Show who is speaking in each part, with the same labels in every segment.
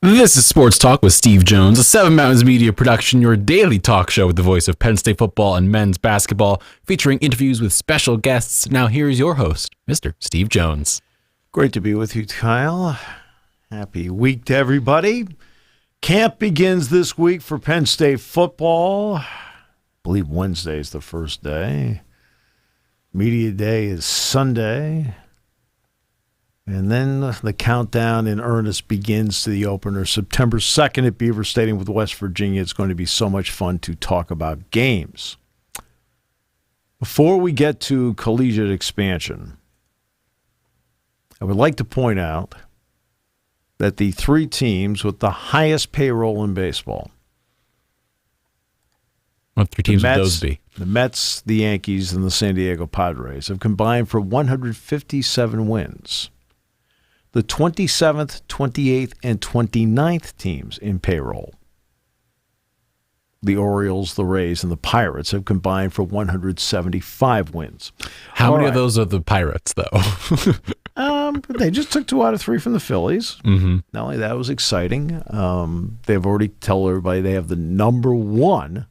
Speaker 1: This is Sports Talk with Steve Jones, a Seven Mountains Media production, your daily talk show with the voice of Penn State football and men's basketball, featuring interviews with special guests. Now here's your host, Mr. Steve Jones.
Speaker 2: Great to be with you, Kyle. Happy week to everybody. Camp begins this week for Penn State football. I believe Wednesday is the first day. Media day is Sunday. And then the countdown in earnest begins to the opener. September 2nd at Beaver Stadium with West Virginia. It's going to be so much fun to talk about games. Before we get to collegiate expansion, I would like to point out that the three teams with the highest payroll in baseball.
Speaker 1: What three teams would those be?
Speaker 2: The Mets, the Yankees, and the San Diego Padres have combined for 157 wins. The 27th, 28th, and 29th teams in payroll, the Orioles, the Rays, and the Pirates, have combined for 175 wins.
Speaker 1: How many of those are the Pirates, though?
Speaker 2: They just took 2 out of 3 from the Phillies.
Speaker 1: Mm-hmm.
Speaker 2: Not only that, was exciting. They've already told everybody they have the number 1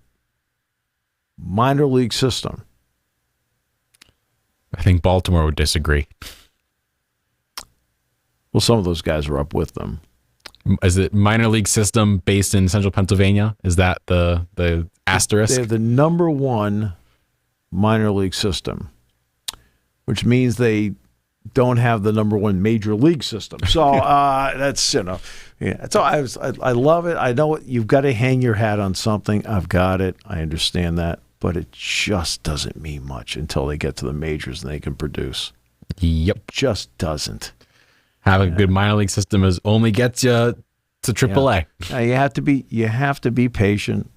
Speaker 2: minor league system.
Speaker 1: I think Baltimore would disagree.
Speaker 2: Well, some of those guys are up with them.
Speaker 1: Is it minor league system based in central Pennsylvania? Is that the asterisk?
Speaker 2: They have the number 1 minor league system, which means they don't have the number 1 major league system. So that's, yeah. So I love it. I know you've got to hang your hat on something. I've got it. I understand that. But it just doesn't mean much until they get to the majors and they can produce.
Speaker 1: Yep.
Speaker 2: It just doesn't.
Speaker 1: Having a good minor league system only gets you to AAA.
Speaker 2: Yeah. You have to be patient.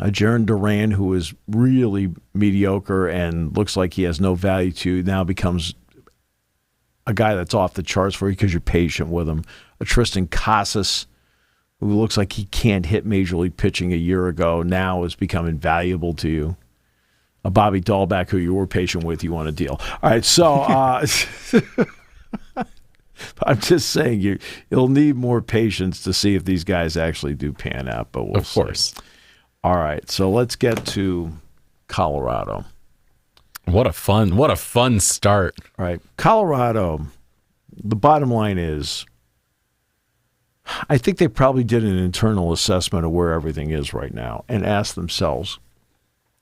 Speaker 2: Jaron Duran, who is really mediocre and looks like he has no value to you, now becomes a guy that's off the charts for you because you're patient with him. A Tristan Casas, who looks like he can't hit major league pitching a year ago, now is becoming valuable to you. A Bobby Dahlback, who you were patient with, you want to deal. All right, so I'm just saying you'll need more patience to see if these guys actually do pan out, but we'll see. Of course. All right, so let's get to Colorado.
Speaker 1: What a fun start.
Speaker 2: All right, Colorado, the bottom line is I think they probably did an internal assessment of where everything is right now and asked themselves,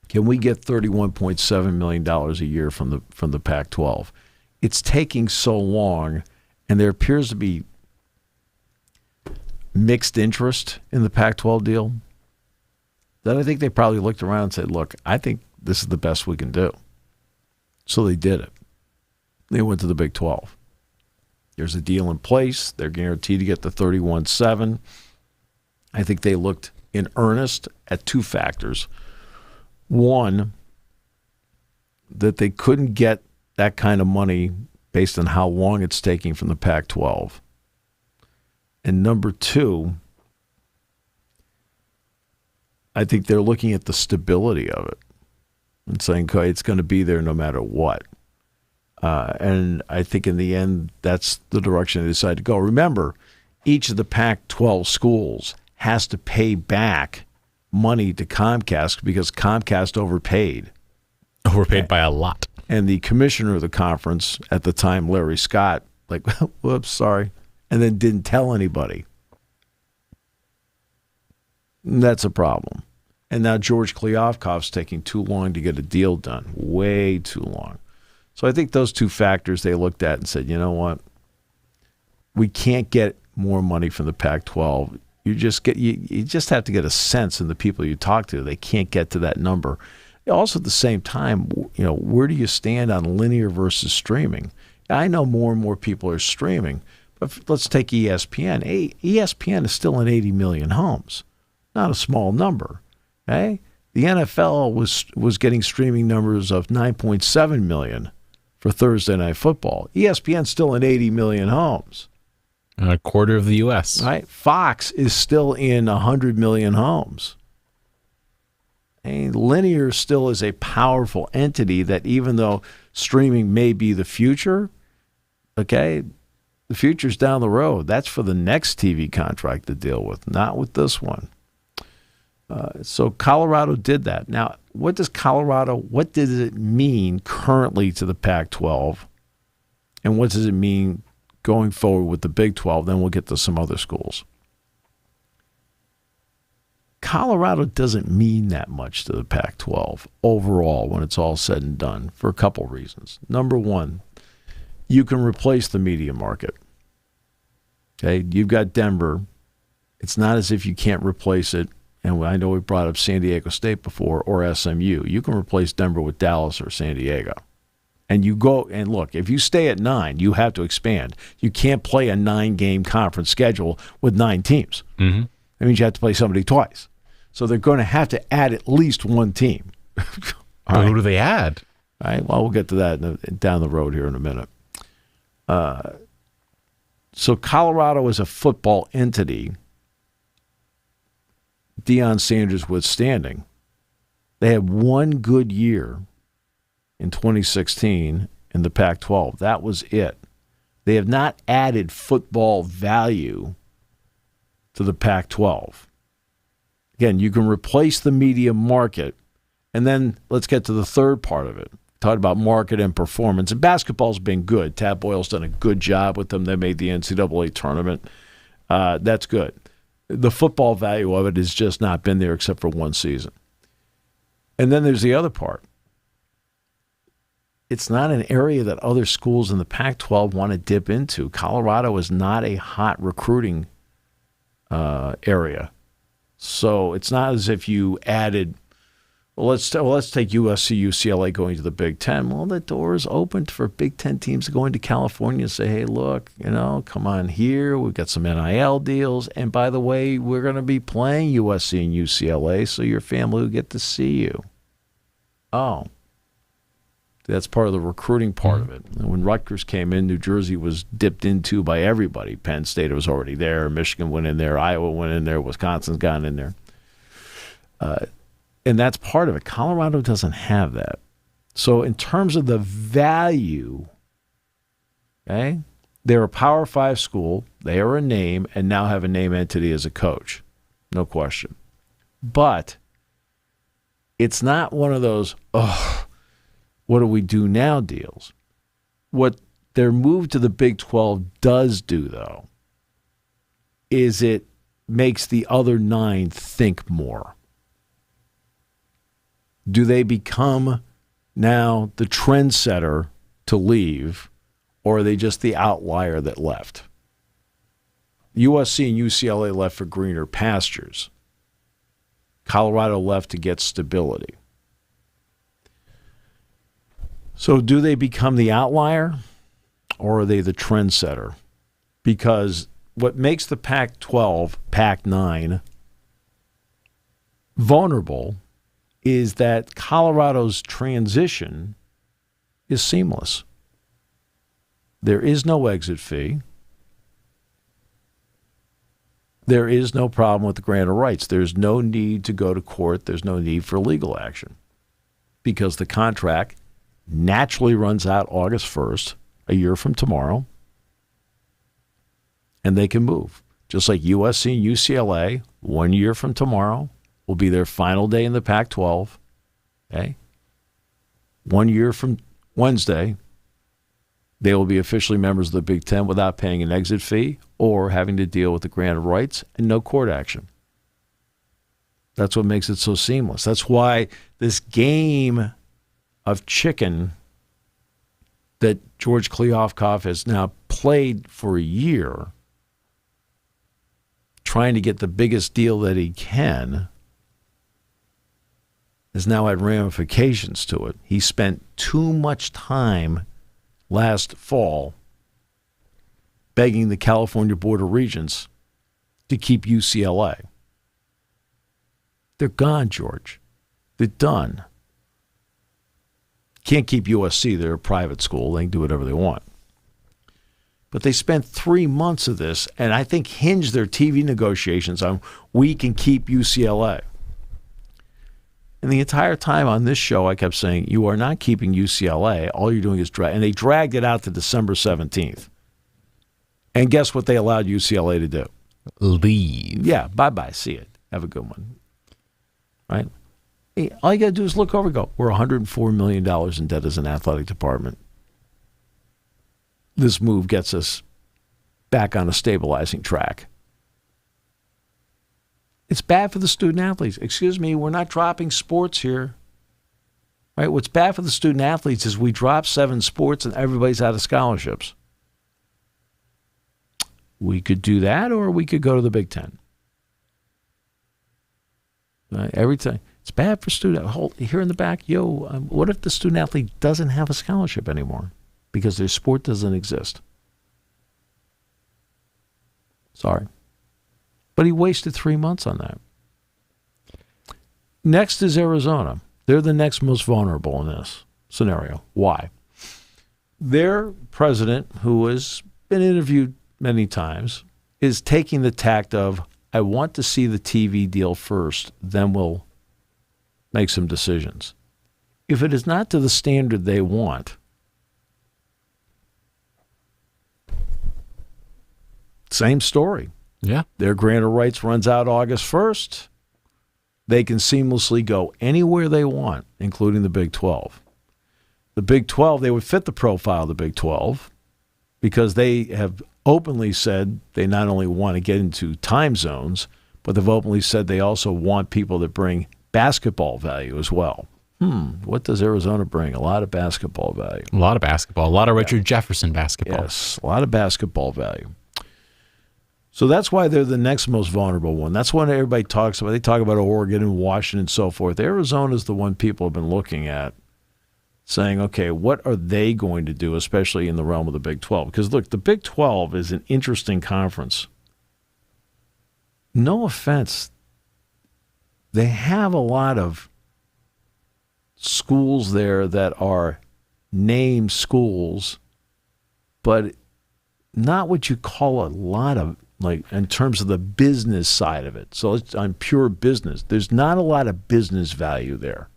Speaker 2: can we get $31.7 million a year from the Pac-12? It's taking so long, and there appears to be mixed interest in the Pac-12 deal, that I think they probably looked around and said, look, I think this is the best we can do. So they did it. They went to the Big 12. There's a deal in place. They're guaranteed to get the 31.7. I think they looked in earnest at 2 factors. One, that they couldn't get that kind of money based on how long it's taking from the Pac-12. And number 2, I think they're looking at the stability of it and saying, okay, it's going to be there no matter what. And I think in the end, that's the direction they decided to go. Remember, each of the Pac-12 schools has to pay back money to Comcast because Comcast overpaid.
Speaker 1: Overpaid by a lot.
Speaker 2: And the commissioner of the conference at the time, Larry Scott, like, whoops, sorry, and then didn't tell anybody. And that's a problem. And now George Kliavkoff's taking too long to get a deal done, way too long. So I think those 2 factors they looked at and said, you know what, we can't get more money from the Pac-12. You just have to get a sense in the people you talk to. They can't get to that number. Also, at the same time, where do you stand on linear versus streaming? I know more and more people are streaming, but let's take ESPN. ESPN is still in 80 million homes, not a small number. Okay? The NFL was getting streaming numbers of 9.7 million for Thursday Night Football. ESPN's still in 80 million homes.
Speaker 1: A quarter of the U.S.
Speaker 2: Right? Fox is still in 100 million homes. And linear still is a powerful entity that even though streaming may be the future, okay, The future's down the road. That's for the next TV contract to deal with, not with this one. So Colorado did that. Now, what does it mean currently to the Pac-12? And what does it mean going forward with the Big 12? Then we'll get to some other schools. Colorado doesn't mean that much to the Pac-12 overall when it's all said and done for a couple reasons. Number one, you can replace the media market. Okay, you've got Denver. It's not as if you can't replace it. And I know we brought up San Diego State before, or SMU. You can replace Denver with Dallas or San Diego. And you go, and look, if you stay at 9, you have to expand. You can't play a 9-game conference schedule with 9 teams. Mm-hmm. That means you have to play somebody twice. So they're going to have to add at least one team.
Speaker 1: Who do they add?
Speaker 2: All right, well, we'll get to that down the road here in a minute. So Colorado is a football entity, Deion Sanders withstanding. They had one good year in 2016 in the Pac-12. That was it. They have not added football value to the Pac-12. Again, you can replace the media market, and then let's get to the third part of it. Talked about market and performance. And basketball's been good. Tad Boyle's done a good job with them. They made the NCAA tournament. That's good. The football value of it has just not been there except for one season. And then there's the other part. It's not an area that other schools in the Pac-12 want to dip into. Colorado is not a hot recruiting area. So it's not as if you added, let's take USC, UCLA going to the Big Ten. Well, the door is open for Big Ten teams to go into California and say, hey, look, come on here. We've got some NIL deals. And by the way, we're going to be playing USC and UCLA, so your family will get to see you. Oh. That's part of the recruiting part of it. And when Rutgers came in, New Jersey was dipped into by everybody. Penn State was already there. Michigan went in there. Iowa went in there. Wisconsin's gotten in there. And that's part of it. Colorado doesn't have that. So in terms of the value, okay, they're a Power 5 school. They are a name and now have a name entity as a coach. No question. But it's not one of those, what do we do now deals. What their move to the Big 12 does do, though, is it makes the other 9 think more. Do they become now the trendsetter to leave, or are they just the outlier that left? USC and UCLA left for greener pastures. Colorado left to get stability. So do they become the outlier, or are they the trendsetter? Because what makes the Pac-12, Pac-9 vulnerable is that Colorado's transition is seamless. There is no exit fee. There is no problem with the grant of rights. There's no need to go to court. There's no need for legal action because the contract naturally runs out August 1st, a year from tomorrow, and they can move. Just like USC and UCLA, 1 year from tomorrow will be their final day in the Pac-12. Okay? 1 year from Wednesday, they will be officially members of the Big Ten without paying an exit fee or having to deal with the grant of rights and no court action. That's what makes it so seamless. That's why this game of chicken that George Kliavkoff has now played for a year, trying to get the biggest deal that he can, has now had ramifications to it. He spent too much time last fall begging the California Board of Regents to keep UCLA. They're gone, George. They're done. Can't keep USC. They're a private school. They can do whatever they want. But they spent 3 months of this, and I think hinged their TV negotiations on we can keep UCLA. And the entire time on this show, I kept saying, you are not keeping UCLA. All you're doing is drag. And they dragged it out to December 17th. And guess what they allowed UCLA to do?
Speaker 1: Leave.
Speaker 2: Yeah, bye-bye. See it. Have a good one. Right? Hey, all you got to do is look over and go, we're $104 million in debt as an athletic department. This move gets us back on a stabilizing track. It's bad for the student athletes. Excuse me, we're not dropping sports here. Right? What's bad for the student athletes is we drop 7 sports and everybody's out of scholarships. We could do that, or we could go to the Big Ten. Right? Everything. It's bad for student. Here in the back, what if the student athlete doesn't have a scholarship anymore because their sport doesn't exist? Sorry. But he wasted 3 months on that. Next is Arizona. They're the next most vulnerable in this scenario. Why? Their president, who has been interviewed many times, is taking the tact of, I want to see the TV deal first, then we'll make some decisions. If it is not to the standard they want, same story.
Speaker 1: Yeah.
Speaker 2: Their grant of rights runs out August 1st. They can seamlessly go anywhere they want, including the Big 12. The Big 12, they would fit the profile of the Big 12 because they have openly said they not only want to get into time zones, but they've openly said they also want people that bring basketball value as well. What does Arizona bring? A lot of basketball value.
Speaker 1: A lot of basketball. A lot of Richard Jefferson basketball.
Speaker 2: Yes, a lot of basketball value. So that's why they're the next most vulnerable one. That's what everybody talks about. They talk about Oregon and Washington and so forth. Arizona is the one people have been looking at, saying, okay, what are they going to do, especially in the realm of the Big 12? Because, look, the Big 12 is an interesting conference. No offense. They have a lot of schools there that are named schools, but not what you call a lot of, like, in terms of the business side of it. So it's on pure business. There's not a lot of business value there.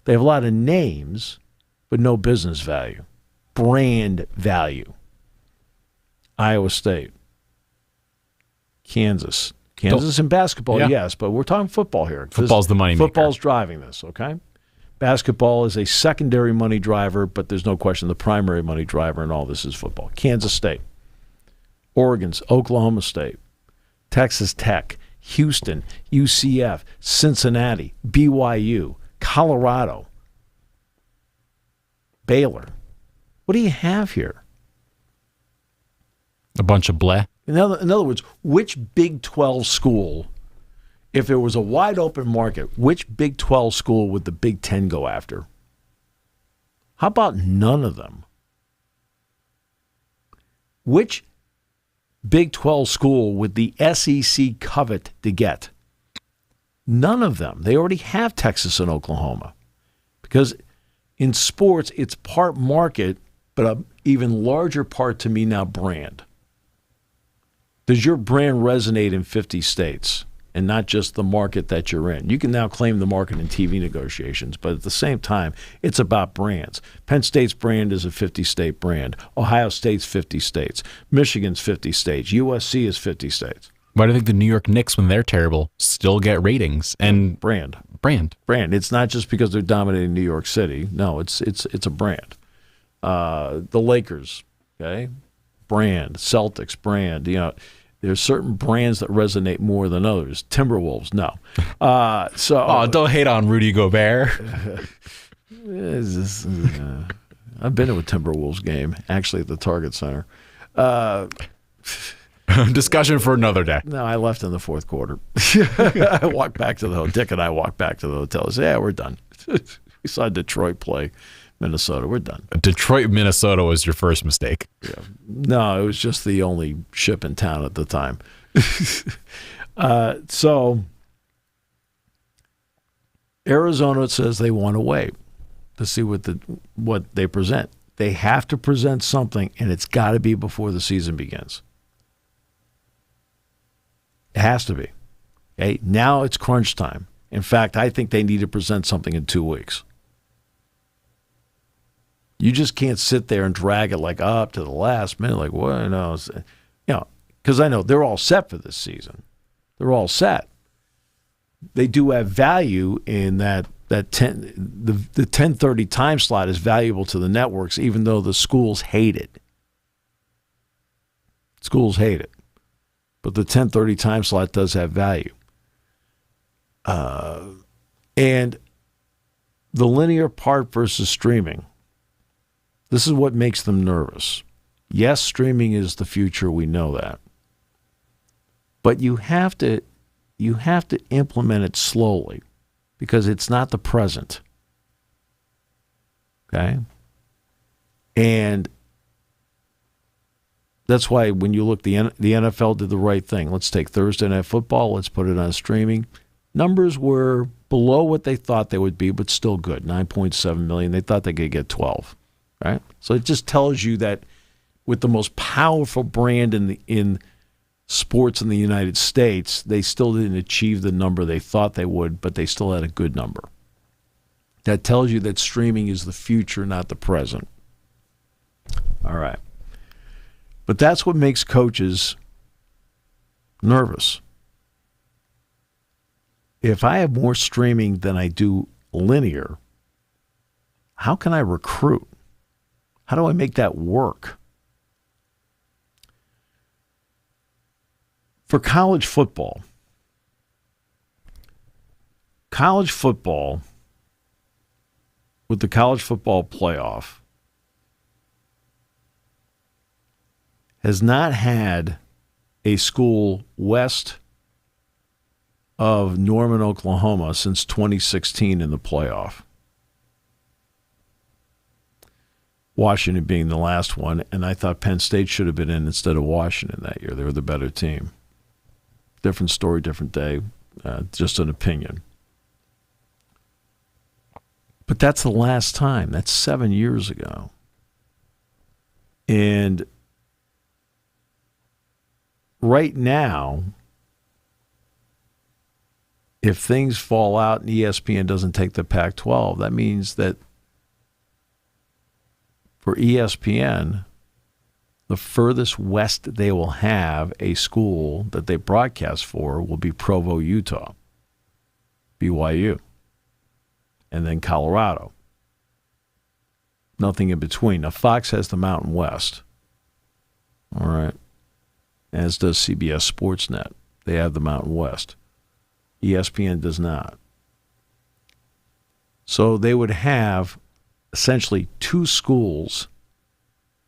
Speaker 2: They have a lot of names, but no business value. Brand value. Iowa State. Kansas in basketball,
Speaker 1: Yeah.
Speaker 2: yes, but we're talking football here.
Speaker 1: Football's the money maker.
Speaker 2: Football's driving this, okay? Basketball is a secondary money driver, but there's no question the primary money driver in all this is football. Kansas State. Oregon's Oklahoma State, Texas Tech, Houston, UCF, Cincinnati, BYU, Colorado, Baylor. What do you have here?
Speaker 1: A bunch of bleh.
Speaker 2: In other words, which Big 12 school, if there was a wide open market, which Big 12 school would the Big 10 go after? How about none of them? Which Big 12 school would the SEC covet to get? None of them. They already have Texas and Oklahoma. Because in sports, it's part market, but an even larger part to me now brand. Does your brand resonate in 50 states and not just the market that you're in? You can now claim the market in TV negotiations, but at the same time, it's about brands. Penn State's brand is a 50-state brand. Ohio State's 50 states. Michigan's 50 states. USC is 50 states.
Speaker 1: Why do you think the New York Knicks, when they're terrible, still get ratings? And
Speaker 2: Brand. It's not just because they're dominating New York City. No, it's a brand. The Lakers, okay? Brand. Celtics, brand. You know, there's certain brands that resonate more than others. Timberwolves, no.
Speaker 1: Don't hate on Rudy Gobert.
Speaker 2: I've been to a Timberwolves game, actually at the Target Center.
Speaker 1: Discussion for another day.
Speaker 2: No, I left in the fourth quarter. I walked back to the hotel. Dick and I walked back to the hotel. I said, yeah, we're done. We saw Detroit play Minnesota. We're done.
Speaker 1: Detroit, Minnesota was your first mistake.
Speaker 2: Yeah. No, it was just the only ship in town at the time. So Arizona says they want to wait to see what they present. They have to present something, and it's got to be before the season begins. It has to be. Okay? Now it's crunch time. In fact, I think they need to present something in 2 weeks. You just can't sit there and drag it like up to the last minute. Like, what? No. because I know they're all set for this season. They're all set. They do have value in that the 10:30 time slot is valuable to the networks, even though the schools hate it. Schools hate it. But the 10:30 time slot does have value. And the linear part versus streaming, this is what makes them nervous. Yes, streaming is the future. We know that. But you have to implement it slowly because it's not the present. Okay? And that's why when you look, the NFL did the right thing. Let's take Thursday Night Football. Let's put it on streaming. Numbers were below what they thought they would be, but still good. 9.7 million. They thought they could get 12. Right? So it just tells you that with the most powerful brand in sports in the United States, they still didn't achieve the number they thought they would, but they still had a good number. That tells you that streaming is the future, not the present. All right. But that's what makes coaches nervous. If I have more streaming than I do linear, how can I recruit? How do I make that work? For college football, with the college football playoff, has not had a school west of Norman, Oklahoma since 2016 in the playoff. Washington being the last one, and I thought Penn State should have been in instead of Washington that year. They were the better team. Different story, different day, just an opinion. But that's the last time. That's 7 years ago. And right now, if things fall out and ESPN doesn't take the Pac-12, that means that for ESPN, the furthest west they will have a school that they broadcast for will be Provo, Utah, BYU, and then Colorado. Nothing in between. Now, Fox has the Mountain West, all right, as does CBS Sportsnet. They have the Mountain West. ESPN does not. So they would have essentially two schools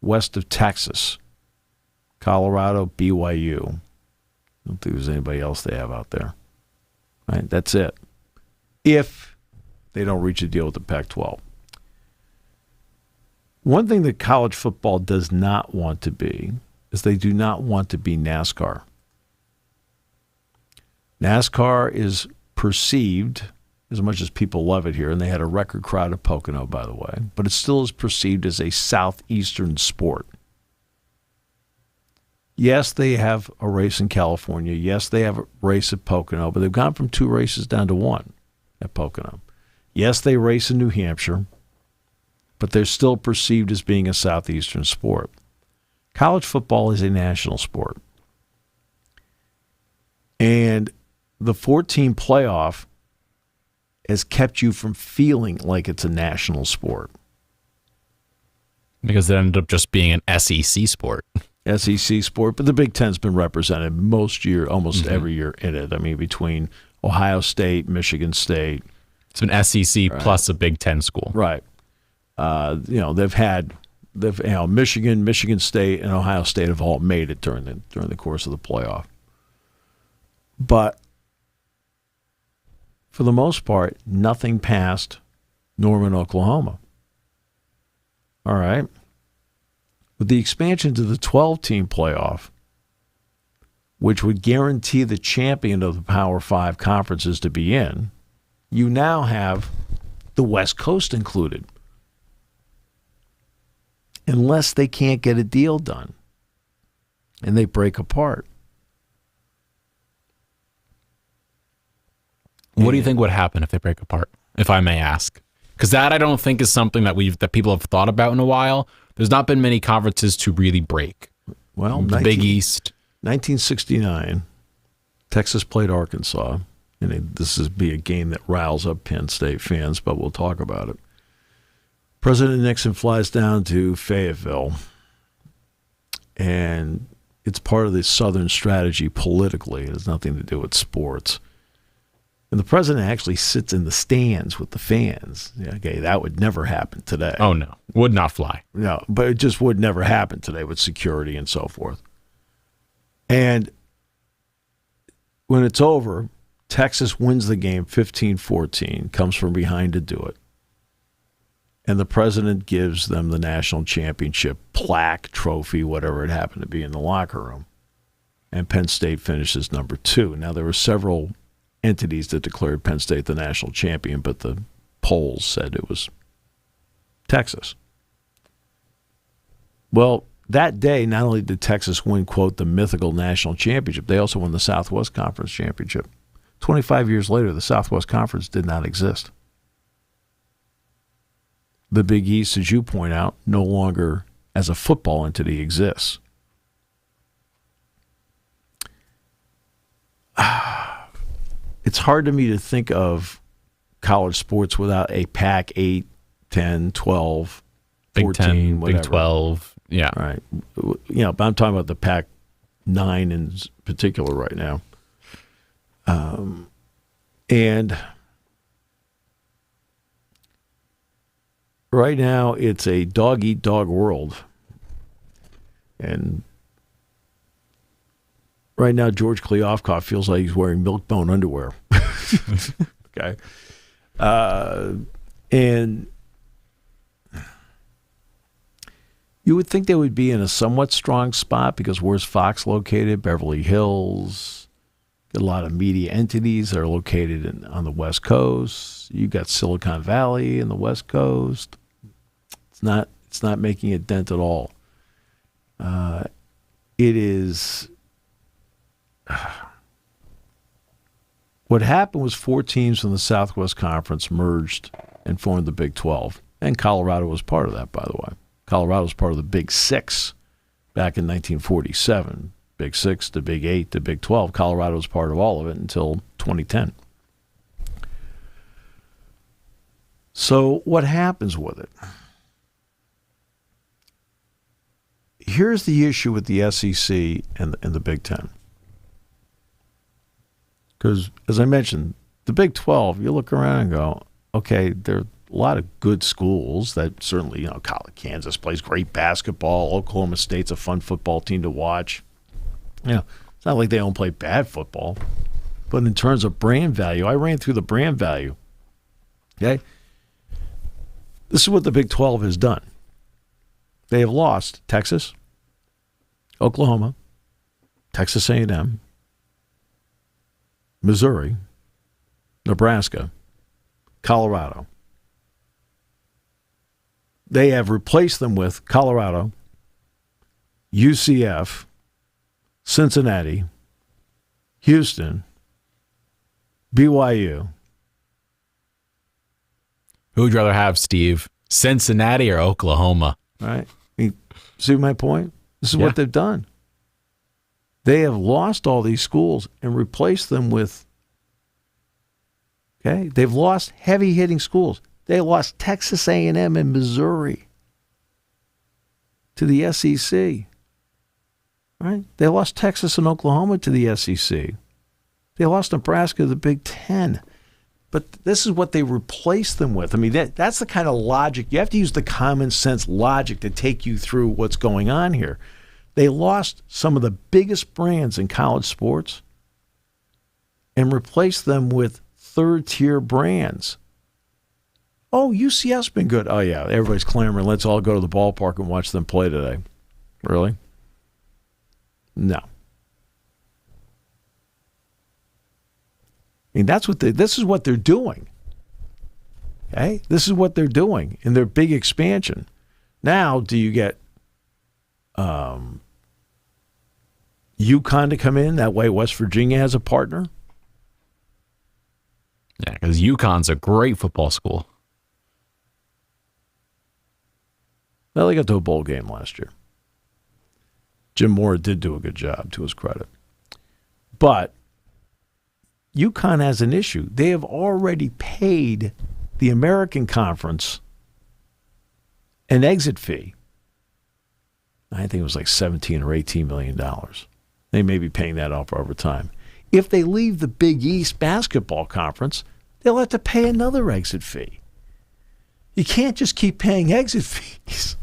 Speaker 2: west of Texas, Colorado, BYU. I don't think there's anybody else they have out there. Right? That's it. If they don't reach a deal with the Pac-12. One thing that college football does not want to be is they do not want to be NASCAR. NASCAR is perceived, as much as people love it here, and they had a record crowd at Pocono, by the way, but it still is perceived as a southeastern sport. Yes, they have a race in California. Yes, they have a race at Pocono, but they've gone from 2 races down to 1 at Pocono. Yes, they race in New Hampshire, but they're still perceived as being a southeastern sport. College football is a national sport. And the 14 playoff has kept you from feeling like it's a national sport.
Speaker 1: Because it ended up just being an SEC sport.
Speaker 2: SEC sport, but the Big Ten's been represented almost every year in it. I mean, between Ohio State, Michigan State.
Speaker 1: It's an SEC right. Plus a Big Ten school.
Speaker 2: Right. They've Michigan State, and Ohio State have all made it during the course of the playoff. But for the most part, nothing past Norman, Oklahoma. All right. With the expansion to the 12-team playoff, which would guarantee the champion of the Power 5 conferences to be in, you now have the West Coast included. Unless they can't get a deal done and they break apart.
Speaker 1: What do you think would happen if they break apart, if I may ask? Because that I don't think is something that people have thought about in a while. There's not been many conferences to really break.
Speaker 2: Well,
Speaker 1: the Big East.
Speaker 2: 1969, Texas played Arkansas. And this is be a game that riles up Penn State fans, but we'll talk about it. President Nixon flies down to Fayetteville, and it's part of the Southern strategy politically. It has nothing to do with sports. And the president actually sits in the stands with the fans. Okay, that would never happen today.
Speaker 1: Oh, no. Would not fly.
Speaker 2: No, but it just would never happen today with security and so forth. And when it's over, Texas wins the game 15-14, comes from behind to do it. And the president gives them the national championship plaque, trophy, whatever it happened to be in the locker room. And Penn State finishes number 2. Now, there were several entities that declared Penn State the national champion, but the polls said it was Texas. Well, that day, not only did Texas win, quote, the mythical national championship, they also won the Southwest Conference championship. 25 years later, the Southwest Conference did not exist. The Big East, as you point out, no longer as a football entity exists. It's hard to me to think of college sports without a PAC 8, 10, 12, 14,
Speaker 1: Big 10,
Speaker 2: whatever.
Speaker 1: Big 12. Yeah.
Speaker 2: Right. But I'm talking about the PAC 9 in particular right now. And right now it's a dog-eat-dog world. And right now George Kliavkoff feels like he's wearing milk-bone underwear. Okay. And you would think they would be in a somewhat strong spot because where's Fox located? Beverly Hills. A lot of media entities that are located on the West Coast. You got Silicon Valley in the West Coast. It's not making a dent at all. It is. What happened was 4 teams from the Southwest Conference merged and formed the Big 12, and Colorado was part of that, by the way. Colorado was part of the Big 6 back in 1947. Big 6, the Big 8, the Big 12. Colorado was part of all of it until 2010. So what happens with it? Here's the issue with the SEC and the Big 10. Because, as I mentioned, the Big 12, you look around and go, okay, there are a lot of good schools that certainly, Kansas plays great basketball. Oklahoma State's a fun football team to watch. It's not like they don't play bad football. But in terms of brand value, I ran through the brand value. Okay? This is what the Big 12 has done. They have lost Texas, Oklahoma, Texas A&M, Missouri, Nebraska, Colorado. They have replaced them with Colorado, UCF, Cincinnati, Houston, BYU.
Speaker 1: Who would you rather have, Steve? Cincinnati or Oklahoma?
Speaker 2: Right? See my point? This is what they've done. They have lost all these schools and replaced them with, they've lost heavy-hitting schools. They lost Texas A&M and Missouri to the SEC. Right? They lost Texas and Oklahoma to the SEC. They lost Nebraska to the Big 10. But this is what they replaced them with. I mean, that's the kind of logic. You have to use the common sense logic to take you through what's going on here. They lost some of the biggest brands in college sports and replaced them with third-tier brands. Oh, UCF's been good. Oh, yeah, everybody's clamoring. Let's all go to the ballpark and watch them play today. Really? No. I mean, this is what they're doing. Okay? This is what they're doing in their big expansion. Now, do you get UConn to come in? That way West Virginia has a partner?
Speaker 1: Yeah, because UConn's a great football school.
Speaker 2: Well, they got to a bowl game last year. Jim Moore did do a good job, to his credit. But UConn has an issue. They have already paid the American Conference an exit fee. I think it was like $17 or $18 million. They may be paying that off over time. If they leave the Big East Basketball Conference, they'll have to pay another exit fee. You can't just keep paying exit fees.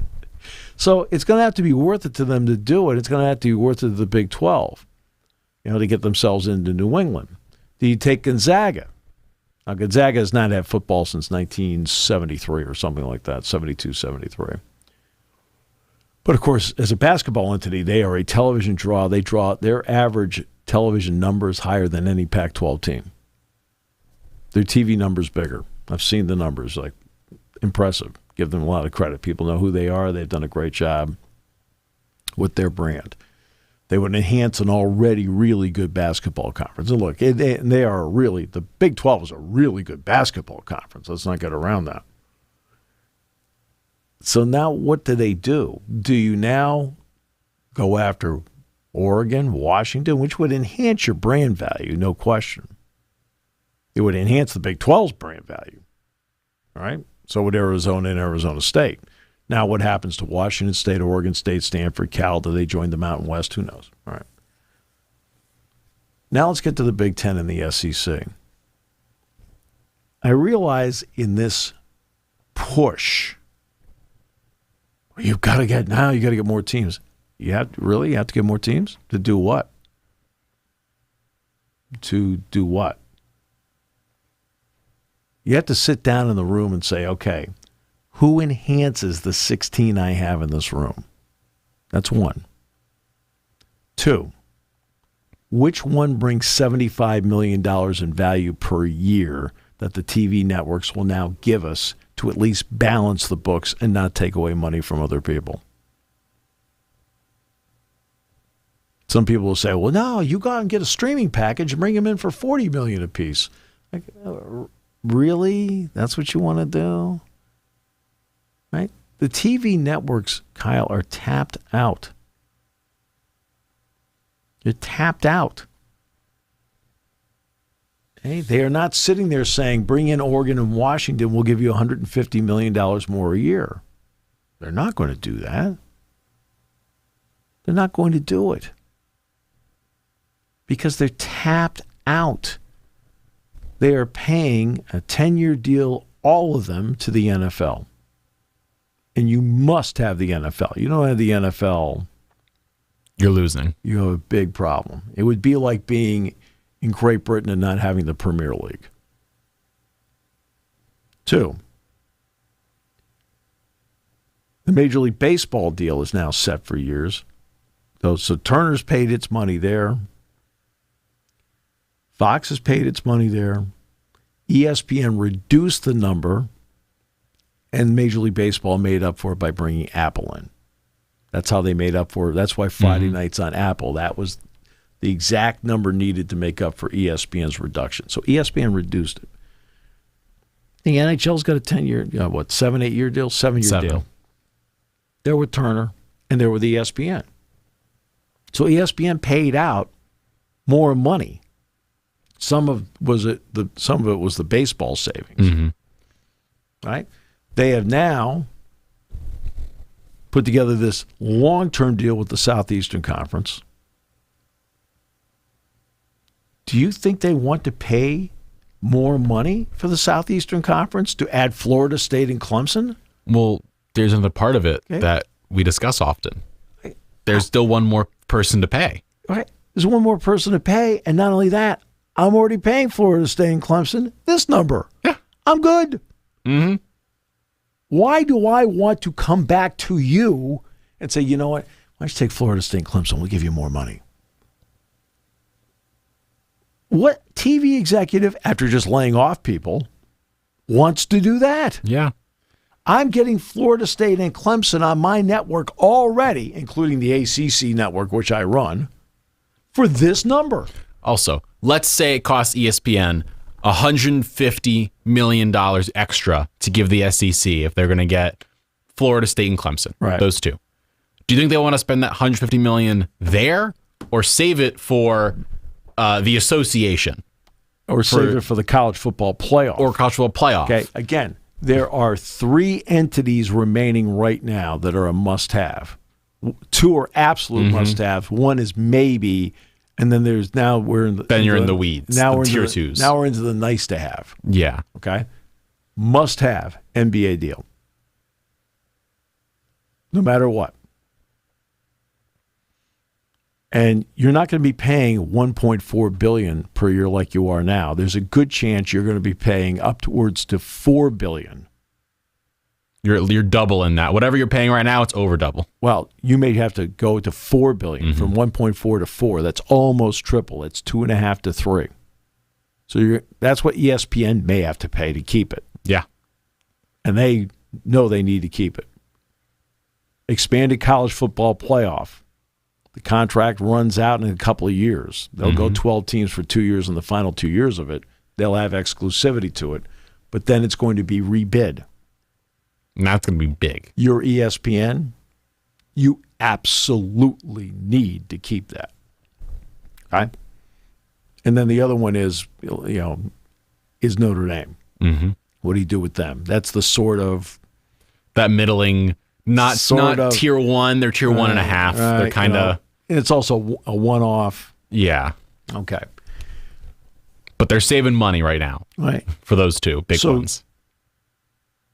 Speaker 2: So it's going to have to be worth it to them to do it. It's going to have to be worth it to the Big 12, to get themselves into New England. Do you take Gonzaga? Now, Gonzaga has not had football since 1973 or something like that, 72, 73. But, of course, as a basketball entity, they are a television draw. They draw their average television numbers higher than any Pac-12 team. Their TV numbers bigger. I've seen the numbers, like impressive. Give them a lot of credit. People know who they are. They've done a great job with their brand. They would enhance an already really good basketball conference. And look, they are really, the Big 12 is a really good basketball conference. Let's not get around that. So now what do they do? Do you now go after Oregon, Washington, which would enhance your brand value, no question. It would enhance the Big 12's brand value. All right? So would Arizona and Arizona State. Now what happens to Washington State, Oregon State, Stanford, Cal? Do they join the Mountain West? Who knows? All right. Now let's get to the Big Ten and the SEC. I realize in this push, you got to get more teams. You have to get more teams? To do what? To do what? You have to sit down in the room and say, okay, who enhances the 16 I have in this room? That's one. Two, which one brings $75 million in value per year that the TV networks will now give us to at least balance the books and not take away money from other people? Some people will say, well, no, you go out and get a streaming package and bring them in for $40 million apiece. Like, really? That's what you want to do? Right? The TV networks, Kyle, are tapped out. They're tapped out. Hey, they are not sitting there saying, bring in Oregon and Washington, we'll give you $150 million more a year. They're not going to do that. They're not going to do it. Because they're tapped out. They are paying a 10-year deal, all of them, to the NFL. And you must have the NFL. You don't have the NFL,
Speaker 1: you're losing.
Speaker 2: You have a big problem. It would be like being in Great Britain and not having the Premier League. Two, the Major League Baseball deal is now set for years. So Turner's paid its money there. Fox has paid its money there. ESPN reduced the number, and Major League Baseball made up for it by bringing Apple in. That's how they made up for it. That's why Friday nights on Apple, that was the exact number needed to make up for ESPN's reduction. So ESPN reduced it. The NHL's got a 10-year, 7-8-year deal? 7-year deal. They're with Turner, and they're with ESPN. So ESPN paid out more money. Some of it was the baseball savings, right? They have now put together this long-term deal with the Southeastern Conference. Do you think they want to pay more money for the Southeastern Conference to add Florida State and Clemson?
Speaker 1: Well, there's another part of it that we discuss often. There's still one more person to pay.
Speaker 2: Right. There's one more person to pay, and not only that, I'm already paying Florida State and Clemson this number.
Speaker 1: Yeah.
Speaker 2: I'm good. Mm-hmm. Why do I want to come back to you and say, you know what, why don't you take Florida State and Clemson? We'll give you more money. What TV executive, after just laying off people, wants to do that?
Speaker 1: Yeah.
Speaker 2: I'm getting Florida State and Clemson on my network already, including the ACC network, which I run, for this number.
Speaker 1: Also, let's say it costs ESPN $150 million extra to give the SEC if they're going to get Florida State and Clemson,
Speaker 2: right.
Speaker 1: Those two. Do you think they want to spend that $150 million there, or save it for the association,
Speaker 2: or save it for the college football playoff,
Speaker 1: or college football playoff?
Speaker 2: Okay, again, there are 3 entities remaining right now that are a must-have. 2 are absolute must-have. 1 is maybe, and then there's now we're in the
Speaker 1: then in the weeds.
Speaker 2: Now we're
Speaker 1: tier
Speaker 2: into
Speaker 1: twos.
Speaker 2: Now we're into the nice-to-have.
Speaker 1: Yeah.
Speaker 2: Okay, must-have NBA deal, no matter what. And you're not going to be paying $1.4 billion per year like you are now. There's a good chance you're going to be paying upwards to $4 billion.
Speaker 1: You're doubling that. Whatever you're paying right now, it's over double.
Speaker 2: Well, you may have to go to $4 billion from 1.4 to 4. That's almost triple. It's 2.5 to 3. So that's what ESPN may have to pay to keep it.
Speaker 1: Yeah,
Speaker 2: and they know they need to keep it. Expanded college football playoff. The contract runs out in a couple of years. They'll go 12 teams for 2 years, and the final 2 years of it, they'll have exclusivity to it. But then it's going to be rebid.
Speaker 1: And that's going to be big.
Speaker 2: Your ESPN, you absolutely need to keep that. Okay? And then the other one is Notre Dame. Mm-hmm. What do you do with them? That's the sort of
Speaker 1: that middling, not tier 1. They're tier 1.5. They're kind of.
Speaker 2: And it's also a one-off.
Speaker 1: Yeah.
Speaker 2: Okay.
Speaker 1: But they're saving money right now.
Speaker 2: Right.
Speaker 1: For those 2 big ones.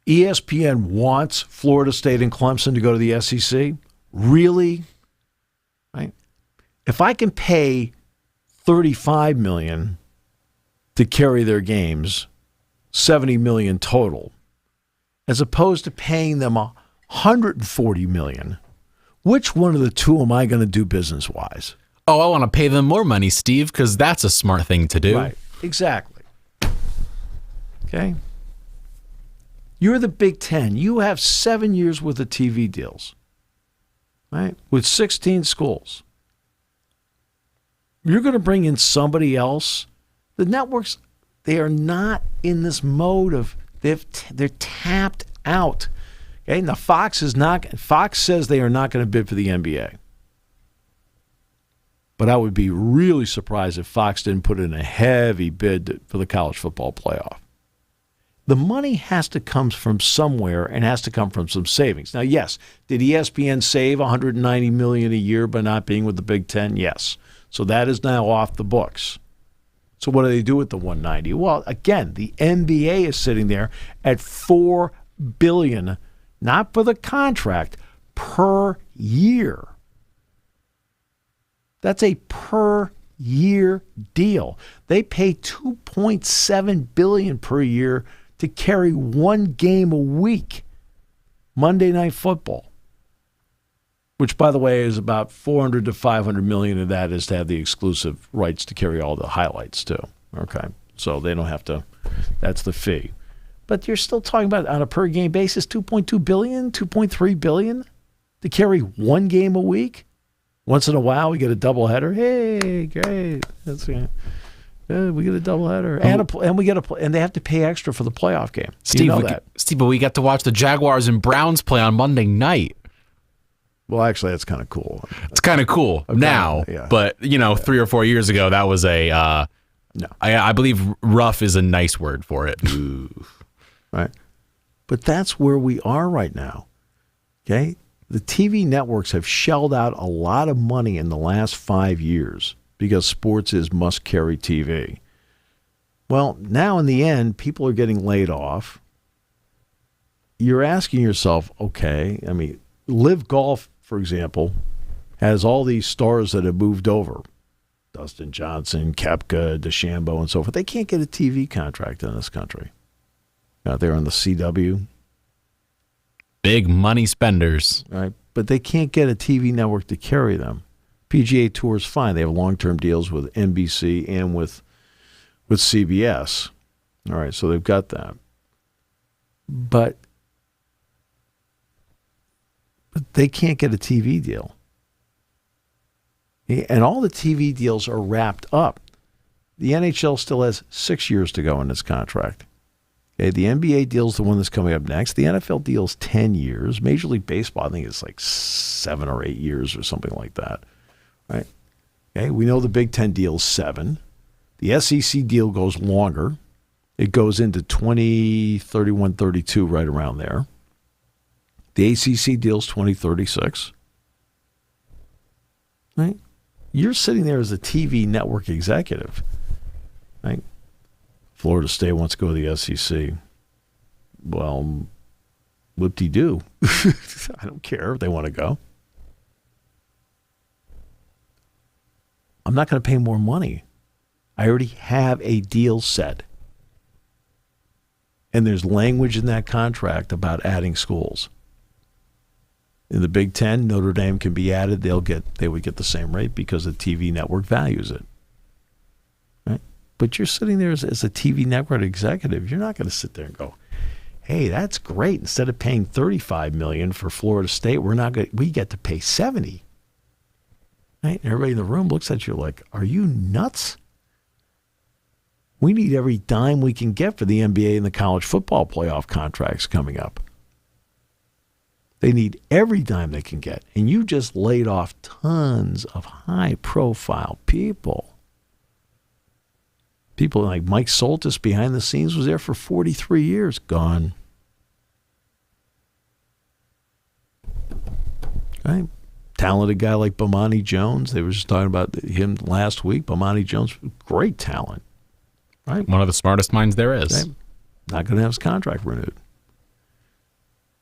Speaker 2: ESPN wants Florida State and Clemson to go to the SEC. Really? Right? If I can pay $35 million to carry their games, $70 million total, as opposed to paying them $140 million, which one of the 2 am I going to do business-wise?
Speaker 1: Oh, I want to pay them more money, Steve, because that's a smart thing to do.
Speaker 2: Right, exactly. Okay? You're the Big Ten. You have 7 years worth of TV deals, right, with 16 schools. You're going to bring in somebody else. The networks, they are not in this mode of they're tapped out. Okay, now Fox says they are not going to bid for the NBA. But I would be really surprised if Fox didn't put in a heavy bid for the college football playoff. The money has to come from somewhere and has to come from some savings. Now, yes, did ESPN save $190 million a year by not being with the Big Ten? Yes. So that is now off the books. So what do they do with the $190? Well, again, the NBA is sitting there at $4 billion, not for the contract, per year. That's a per year deal. They pay $2.7 billion per year to carry 1 game a week, Monday Night Football, which, by the way, is about $400 to $500 million of that is to have the exclusive rights to carry all the highlights too. Okay, so they don't have to. That's the fee. But you're still talking about, on a per game basis, $2.2 billion, $2.3 billion to carry 1 game a week. Once in a while, we get a doubleheader. Hey, great! We get a doubleheader, and they have to pay extra for the playoff game.
Speaker 1: Steve,
Speaker 2: you know that.
Speaker 1: Steve, but we got to watch the Jaguars and Browns play on Monday night.
Speaker 2: Well, actually, that's kind of cool.
Speaker 1: It's kind of cool now,
Speaker 2: yeah.
Speaker 1: But 3 or 4 years ago, that was a.
Speaker 2: No,
Speaker 1: I believe rough is a nice word for it.
Speaker 2: Right, but that's where we are right now. Okay. The TV networks have shelled out a lot of money in the last 5 years because sports is must-carry TV. Well, now in the end, people are getting laid off. You're asking yourself, okay, I mean, Live Golf, for example, has all these stars that have moved over. Dustin Johnson, Koepka, DeChambeau, and so forth. They can't get a TV contract in this country. Out there on the CW.
Speaker 1: Big money spenders.
Speaker 2: Right, but they can't get a TV network to carry them. PGA Tour is fine. They have long-term deals with NBC and with CBS. All right, so they've got that. But they can't get a TV deal. And all the TV deals are wrapped up. The NHL still has 6 years to go in its contract. Okay, the NBA deal's the one that's coming up next. The NFL deal's 10 years. Major League Baseball, I think it's like 7 or 8 years or something like that. Right? Okay, we know the Big Ten deal's 7. The SEC deal goes longer. It goes into 2031, 32, right around there. The ACC deal's 2036. Right? You're sitting there as a TV network executive. Right? Florida State wants to go to the SEC. Well, whoop-de-doo. I don't care if they want to go. I'm not going to pay more money. I already have a deal set. And there's language in that contract about adding schools. In the Big Ten, Notre Dame can be added. They would get the same rate because the TV network values it. Right? But you're sitting there as a TV network executive. You're not going to sit there and go, "Hey, that's great. Instead of paying $35 million for Florida State, we get to pay $70." Right? And everybody in the room looks at you like, "Are you nuts?" We need every dime we can get for the NBA and the college football playoff contracts coming up. They need every dime they can get. And you just laid off tons of high-profile people. People like Mike Soltis behind the scenes was there for 43 years. Gone. Okay. Talented guy like Bomani Jones. They were just talking about him last week. Bomani Jones, great talent. Right?
Speaker 1: One of the smartest minds there is.
Speaker 2: Okay. Not going to have his contract renewed.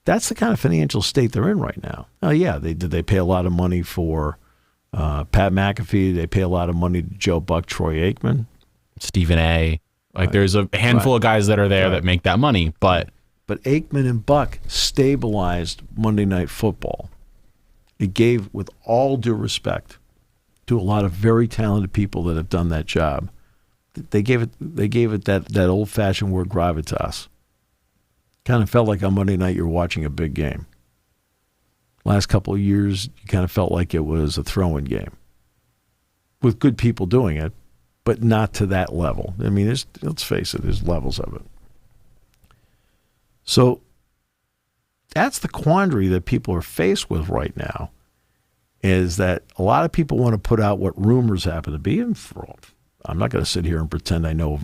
Speaker 2: That's the kind of financial state they're in right now. Oh, yeah, they pay a lot of money for Pat McAfee. They pay a lot of money to Joe Buck, Troy Aikman.
Speaker 1: Stephen A. Like, there's a handful of guys that are there that make that money, but
Speaker 2: Aikman and Buck stabilized Monday Night Football. It gave, with all due respect, to a lot of very talented people that have done that job. They gave it that old-fashioned word gravitas. Kind of felt like on Monday night you're watching a big game. Last couple of years, you kind of felt like it was a throw-in game. With good people doing it, but not to that level. I mean, let's face it, there's levels of it. So that's the quandary that people are faced with right now, is that a lot of people want to put out what rumors happen to be. And I'm not going to sit here and pretend I know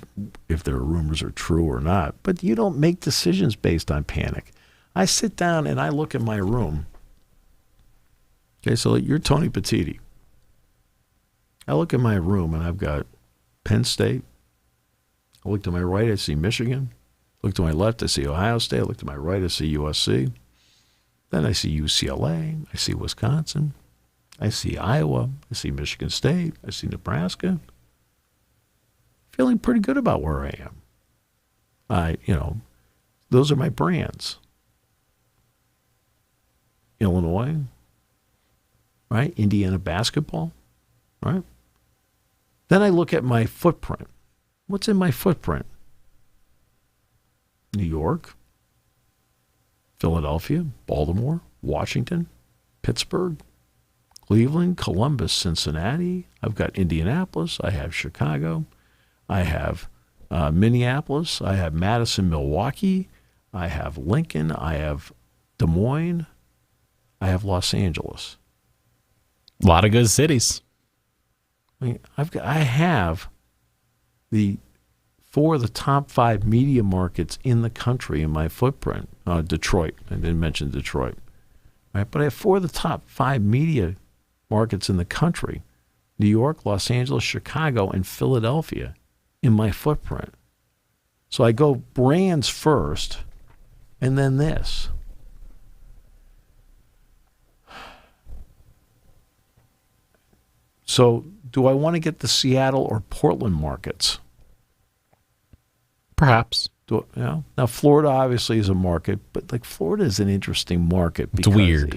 Speaker 2: if their rumors are true or not, but you don't make decisions based on panic. I sit down and I look at my room. Okay, so you're Tony Petiti. I look at my room and I've got Penn State. I look to my right, I see Michigan. I look to my left, I see Ohio State. I look to my right, I see USC. Then I see UCLA. I see Wisconsin. I see Iowa. I see Michigan State. I see Nebraska. Feeling pretty good about where I am. Those are my brands. Illinois, right? Indiana basketball, right? Then I look at my footprint. What's in my footprint? New York, Philadelphia, Baltimore, Washington, Pittsburgh, Cleveland, Columbus, Cincinnati. I've got Indianapolis. I have Chicago. I have Minneapolis. I have Madison, Milwaukee. I have Lincoln. I have Des Moines. I have Los Angeles.
Speaker 1: a lot of good cities.
Speaker 2: I mean, I have four of the top 5 media markets in the country in my footprint. Detroit. I didn't mention Detroit. Right? But I have 4 of the top 5 media markets in the country. New York, Los Angeles, Chicago, and Philadelphia in my footprint. So I go brands first, and then this. So do I want to get the Seattle or Portland markets?
Speaker 1: Perhaps.
Speaker 2: Now, Florida obviously is a market, but like Florida is an interesting market because
Speaker 1: it's weird.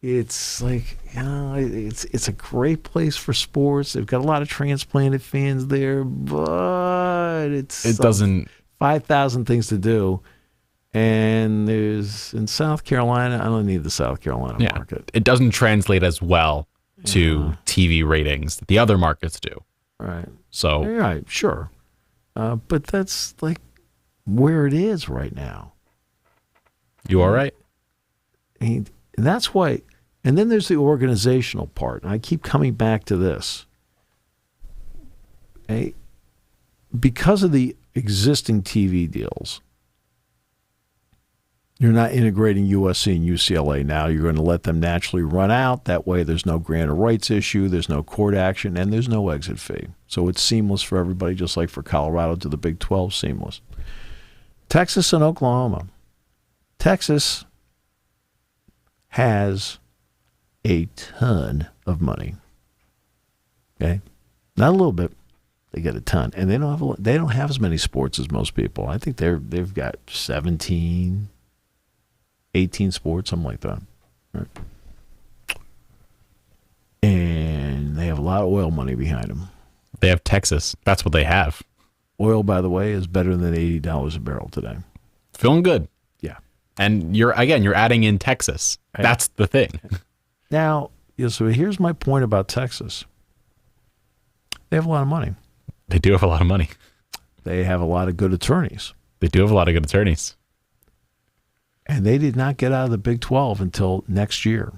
Speaker 2: It's like, it's a great place for sports. They've got a lot of transplanted fans there, but it
Speaker 1: doesn't
Speaker 2: 5,000 things to do. And there's in South Carolina, I don't need the South Carolina market.
Speaker 1: It doesn't translate as well to TV ratings that the other markets do.
Speaker 2: Right.
Speaker 1: So
Speaker 2: right, sure. But that's like, where it is right now.
Speaker 1: You all right?
Speaker 2: I mean, and that's why. And then there's the organizational part. And I keep coming back to this. Because of the existing TV deals, you're not integrating USC and UCLA now. You're going to let them naturally run out. That way there's no grant of rights issue, there's no court action, and there's no exit fee. So it's seamless for everybody, just like for Colorado to the Big 12, seamless. Texas and Oklahoma. Texas has a ton of money. Okay? Not a little bit. They get a ton. And they don't have as many sports as most people. I think they've got 17, 18 sports, something like that. Right? And they have a lot of oil money behind them.
Speaker 1: They have Texas. That's what they have.
Speaker 2: Oil, by the way, is better than $80 a barrel today.
Speaker 1: Feeling good.
Speaker 2: Yeah.
Speaker 1: And you're adding in Texas. That's the thing.
Speaker 2: Now, so here's my point about Texas. They have a lot of money.
Speaker 1: They do have a lot of money.
Speaker 2: They have a lot of good attorneys.
Speaker 1: They do have a lot of good attorneys.
Speaker 2: And they did not get out of the Big 12 until next year.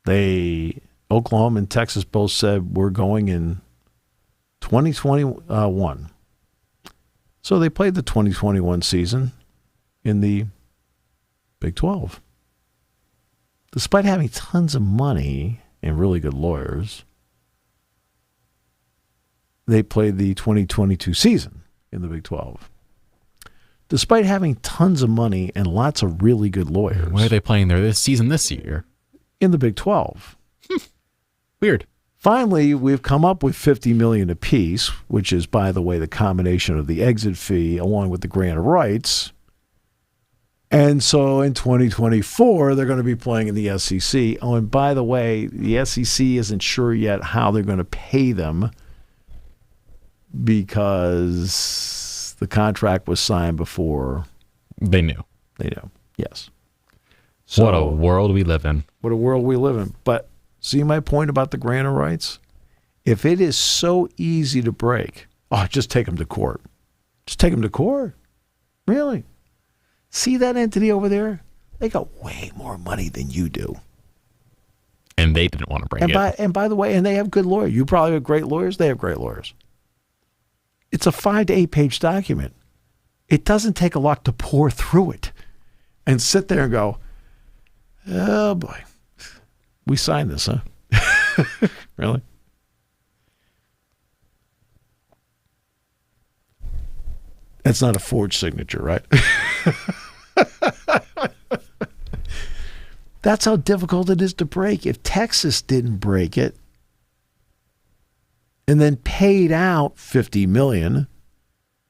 Speaker 2: Oklahoma and Texas both said we're going in 2021. So they played the 2021 season in the Big 12. Despite having tons of money and really good lawyers, they played the 2022 season in the Big 12. Despite having tons of money and lots of really good lawyers.
Speaker 1: Why are they playing this year?
Speaker 2: In the Big 12.
Speaker 1: Weird.
Speaker 2: Finally, we've come up with $50 million apiece, which is, by the way, the combination of the exit fee along with the grant of rights. And so in 2024, they're going to be playing in the SEC. Oh, and by the way, the SEC isn't sure yet how they're going to pay them because the contract was signed before.
Speaker 1: They knew.
Speaker 2: Yes. So,
Speaker 1: what a world we live in.
Speaker 2: What a world we live in. But see my point about the grant of rights? If it is so easy to break, just take them to court. Just take them to court. Really? See that entity over there? They got way more money than you do.
Speaker 1: And they didn't want to break it.
Speaker 2: And by the way, and they have good lawyers. You probably have great lawyers. They have great lawyers. It's a 5 to 8 page document. It doesn't take a lot to pour through it and sit there and go, oh boy, we signed this, huh? Really? That's not a forged signature, right? That's how difficult it is to break. If Texas didn't break it and then paid out $50 million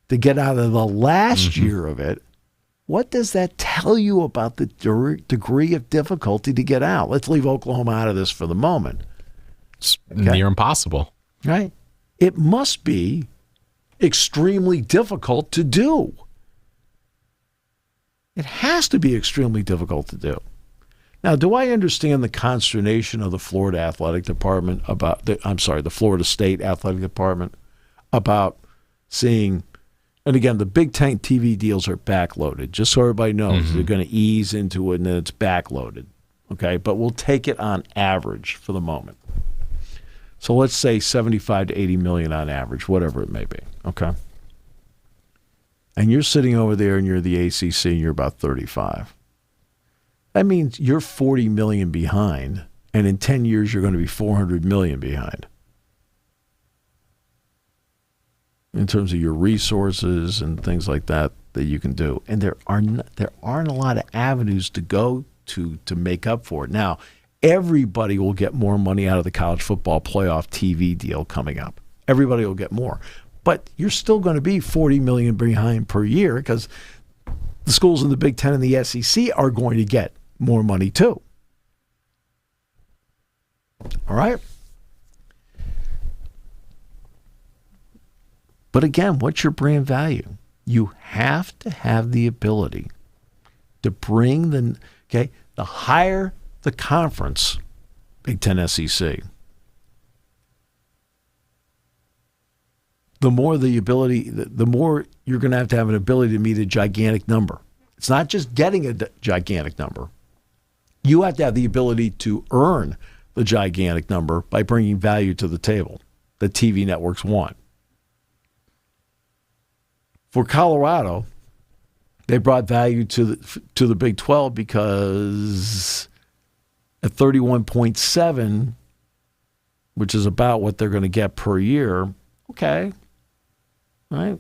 Speaker 2: to get out of the last year of it, what does that tell you about the degree of difficulty to get out? Let's leave Oklahoma out of this for the moment.
Speaker 1: It's near impossible.
Speaker 2: Right? It must be extremely difficult to do. It has to be extremely difficult to do. Now, do I understand the consternation of the Florida Athletic Department the Florida State Athletic Department about seeing, and again, the Big Ten TV deals are backloaded, just so everybody knows. They're going to ease into it and then it's backloaded. Okay, but we'll take it on average for the moment. So let's say 75 to 80 million on average, whatever it may be. Okay. And you're sitting over there and you're the ACC and you're about 35. That means you're 40 million behind, and in 10 years you're going to be 400 million behind in terms of your resources and things like that you can do. And there aren't a lot of avenues to go to make up for it. Now, everybody will get more money out of the college football playoff TV deal coming up. Everybody will get more. But you're still going to be 40 million behind per year because the schools in the Big Ten and the SEC are going to get more money too. All right? But again, what's your brand value? You have to have the ability to bring the higher the conference, Big Ten, SEC, the more the more you're going to have an ability to meet a gigantic number. It's not just getting a gigantic number. You have to have the ability to earn the gigantic number by bringing value to the table that TV networks want. For Colorado, they brought value to the Big 12 because at 31.7, which is about what they're going to get per year, okay, right?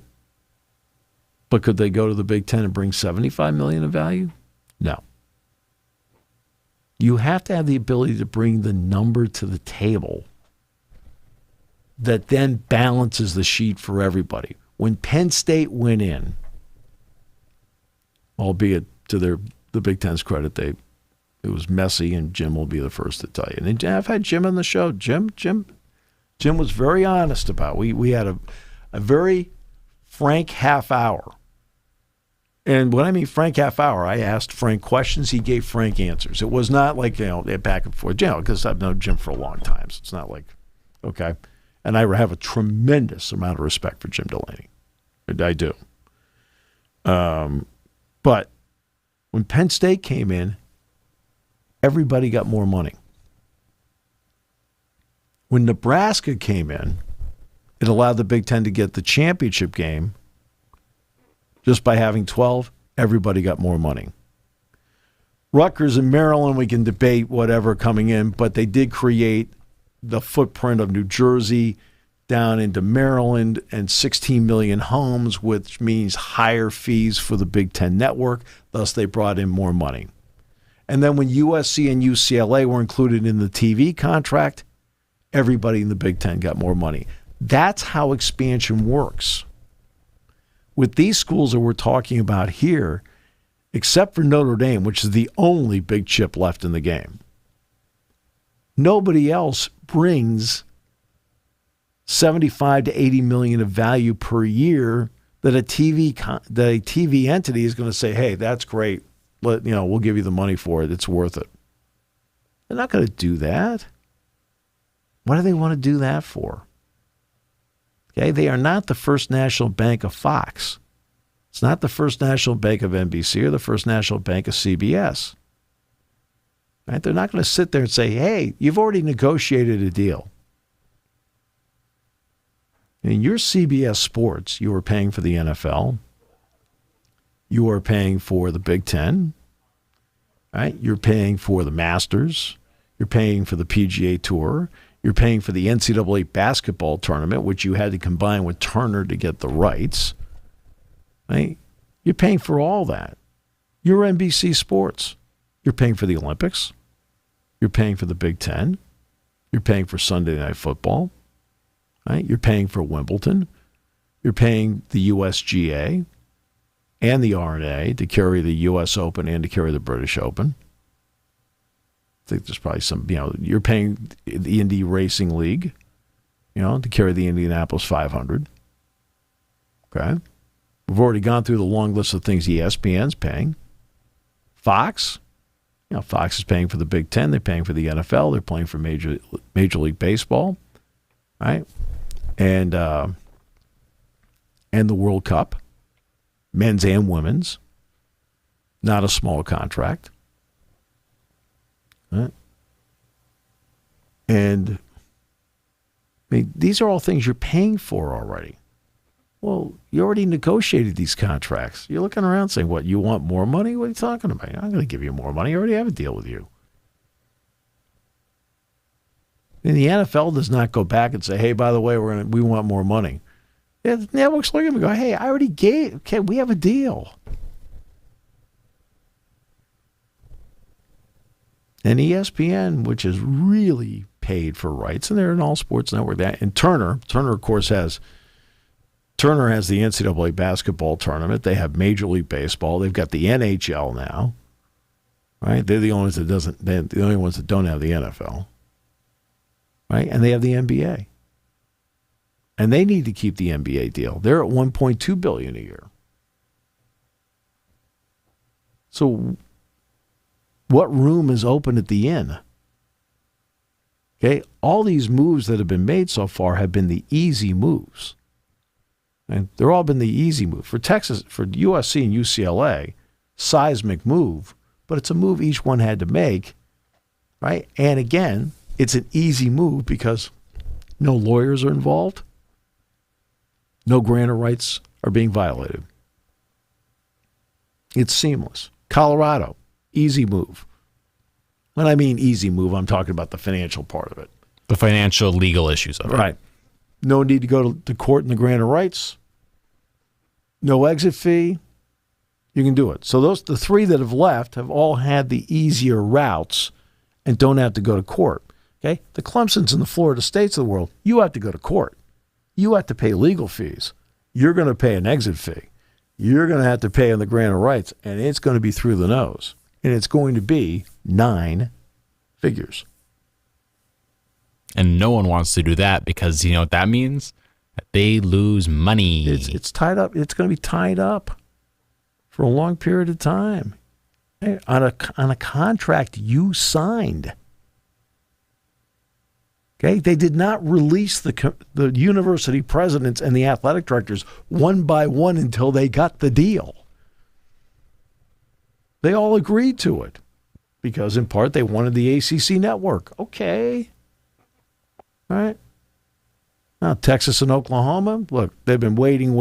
Speaker 2: But could they go to the Big 10 and bring $75 million of value? No. You have to have the ability to bring the number to the table that then balances the sheet for everybody. When Penn State went in, albeit to the Big Ten's credit, it was messy, and Jim will be the first to tell you. And I've had Jim on the show. Jim was very honest about it. We had a very frank half hour. And when I mean frank half hour, I asked frank questions. He gave frank answers. It was not like, back and forth. Because I've known Jim for a long time. So it's not like, okay. And I have a tremendous amount of respect for Jim Delaney. I do. But when Penn State came in, everybody got more money. When Nebraska came in, it allowed the Big Ten to get the championship game. Just by having 12, everybody got more money. Rutgers and Maryland, we can debate whatever coming in, but they did create the footprint of New Jersey down into Maryland and 16 million homes, which means higher fees for the Big Ten network. Thus, they brought in more money. And then when USC and UCLA were included in the TV contract, everybody in the Big Ten got more money. That's how expansion works. With these schools that we're talking about here, except for Notre Dame, which is the only big chip left in the game, nobody else brings 75 to 80 million of value per year that a TV entity is going to say, hey, that's great. We'll give you the money for it. It's worth it. They're not going to do that. What do they want to do that for? Okay, they are not the First National Bank of Fox. It's not the First National Bank of NBC or the First National Bank of CBS. Right? They're not going to sit there and say, hey, you've already negotiated a deal. In your CBS Sports, you are paying for the NFL. You are paying for the Big Ten. Right? You're paying for the Masters. You're paying for the PGA Tour. You're paying for the NCAA basketball tournament, which you had to combine with Turner to get the rights. Right? You're paying for all that. You're NBC Sports. You're paying for the Olympics. You're paying for the Big Ten. You're paying for Sunday Night Football. Right? You're paying for Wimbledon. You're paying the USGA and the RNA to carry the U.S. Open and to carry the British Open. I think there's probably some, you're paying the Indy Racing League, to carry the Indianapolis 500. Okay. We've already gone through the long list of things ESPN's paying. Fox, Fox is paying for the Big Ten. They're paying for the NFL. They're paying for Major League Baseball, right? And the World Cup, men's and women's. Not a small contract. Right? And these are all things you're paying for already. Well, you already negotiated these contracts. You're looking around saying, what, you want more money? What are you talking about? I'm going to give you more money. I already have a deal with you. And the NFL does not go back and say, hey, by the way, we want more money. Yeah, the networks look at me and go, hey, I already gave, okay, we have a deal. And ESPN, which is really paid for rights, and they're an all sports network. And Turner, of course, has the NCAA basketball tournament. They have Major League Baseball. They've got the NHL now, right? They're the only ones that don't have the NFL, right? And they have the NBA, and they need to keep the NBA deal. They're at $1.2 billion a year. So, what room is open at the inn? Okay, all these moves that have been made so far have been the easy moves. And they're all been the easy move. For Texas, for USC and UCLA, seismic move, but it's a move each one had to make, right? And again, it's an easy move because no lawyers are involved. No grantor rights are being violated. It's seamless. Colorado, easy move. When I mean easy move, I'm talking about the financial part of it.
Speaker 1: The financial legal issues of it.
Speaker 2: Right. No need to go to court in the grant of rights. No exit fee. You can do it. So the three that have left have all had the easier routes and don't have to go to court. Okay? The Clemsons and the Florida States of the world, you have to go to court. You have to pay legal fees. You're going to pay an exit fee. You're going to have to pay on the grant of rights, and it's going to be through the nose. And it's going to be 9 figures.
Speaker 1: And no one wants to do that because you know what that means? They lose money.
Speaker 2: It's tied up. It's going to be tied up for a long period of time on a contract you signed. Okay, they did not release the university presidents and the athletic directors one by one until they got the deal. They all agreed to it because, in part, they wanted the ACC network. Okay, all right. Now, Texas and Oklahoma, look, they've been waiting.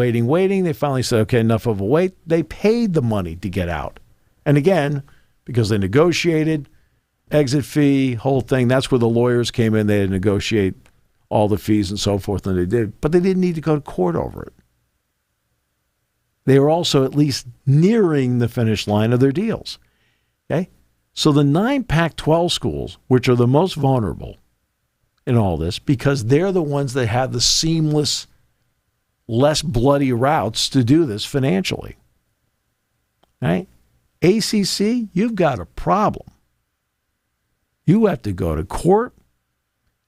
Speaker 2: They finally said, okay, enough of a wait. They paid the money to get out. And again, because they negotiated, exit fee, whole thing, that's where the lawyers came in. They had to negotiate all the fees and so forth, and they did. But they didn't need to go to court over it. They were also at least nearing the finish line of their deals. Okay? So the 9 Pac-12 schools, which are the most vulnerable in all this, because they're the ones that have the seamless, less bloody routes to do this financially. Right? ACC, you've got a problem. You have to go to court.